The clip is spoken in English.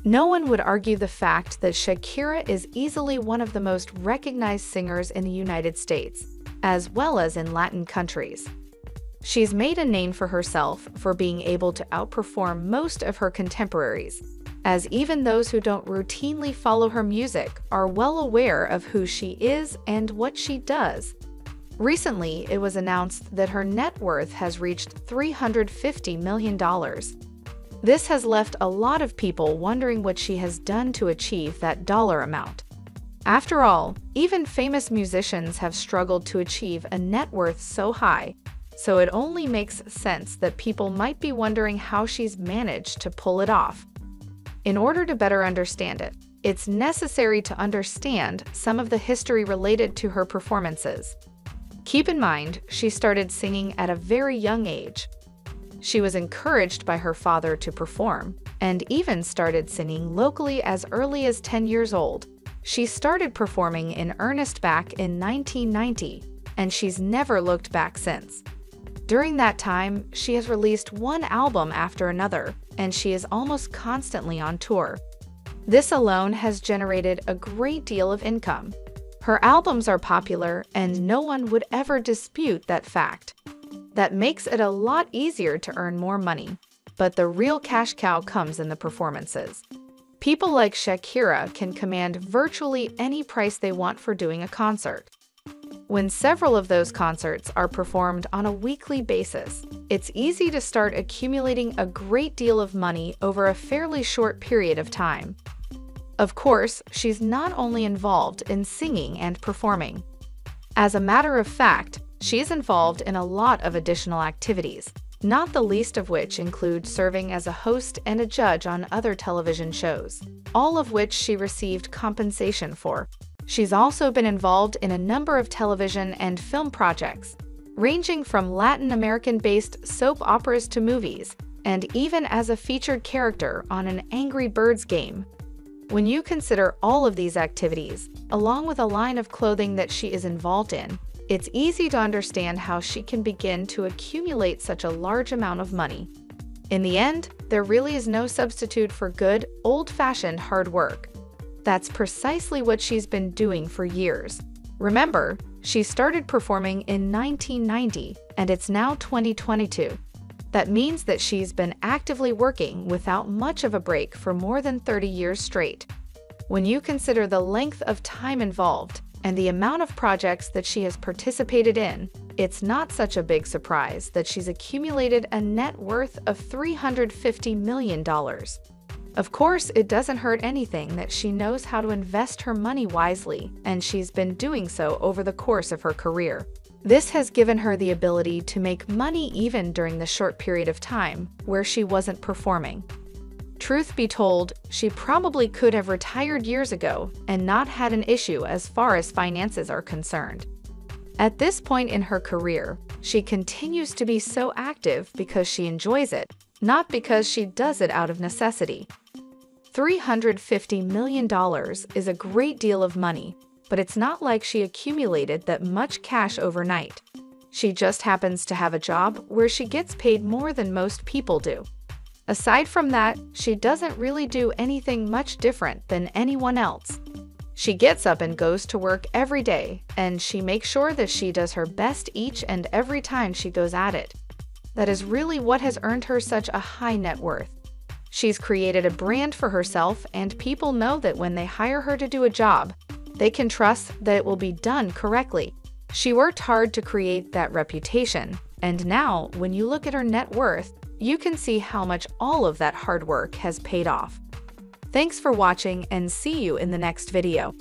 No one would argue the fact that Shakira is easily one of the most recognized singers in the United States, as well as in Latin countries. She's made a name for herself for being able to outperform most of her contemporaries, as even those who don't routinely follow her music are well aware of who she is and what she does. Recently, it was announced that her net worth has reached $350 million. This has left a lot of people wondering what she has done to achieve that dollar amount. After all, even famous musicians have struggled to achieve a net worth so high, so it only makes sense that people might be wondering how she's managed to pull it off. In order to better understand it, it's necessary to understand some of the history related to her performances. Keep in mind, she started singing at a very young age. She was encouraged by her father to perform, and even started singing locally as early as 10 years old. She started performing in earnest back in 1990, and she's never looked back since. During that time, she has released one album after another, and she is almost constantly on tour. This alone has generated a great deal of income. Her albums are popular, and no one would ever dispute that fact. That makes it a lot easier to earn more money, but the real cash cow comes in the performances. People like Shakira can command virtually any price they want for doing a concert. When several of those concerts are performed on a weekly basis, it's easy to start accumulating a great deal of money over a fairly short period of time. Of course, she's not only involved in singing and performing. As a matter of fact, she is involved in a lot of additional activities, not the least of which include serving as a host and a judge on other television shows, all of which she received compensation for. She's also been involved in a number of television and film projects, ranging from Latin American-based soap operas to movies, and even as a featured character on an Angry Birds game. When you consider all of these activities, along with a line of clothing that she is involved in, it's easy to understand how she can begin to accumulate such a large amount of money. In the end, there really is no substitute for good, old-fashioned hard work. That's precisely what she's been doing for years. Remember, she started performing in 1990, and it's now 2022. That means that she's been actively working without much of a break for more than 30 years straight. When you consider the length of time involved and the amount of projects that she has participated in, it's not such a big surprise that she's accumulated a net worth of $350 million. Of course, it doesn't hurt anything that she knows how to invest her money wisely, and she's been doing so over the course of her career. This has given her the ability to make money even during the short period of time where she wasn't performing. Truth be told, she probably could have retired years ago and not had an issue as far as finances are concerned. At this point in her career, she continues to be so active because she enjoys it, not because she does it out of necessity. $350 million is a great deal of money, but it's not like she accumulated that much cash overnight. She just happens to have a job where she gets paid more than most people do. Aside from that, she doesn't really do anything much different than anyone else. She gets up and goes to work every day, and she makes sure that she does her best each and every time she goes at it. That is really what has earned her such a high net worth. She's created a brand for herself, and people know that when they hire her to do a job, they can trust that it will be done correctly. She worked hard to create that reputation, and now, when you look at her net worth, you can see how much all of that hard work has paid off. Thanks for watching, and see you in the next video.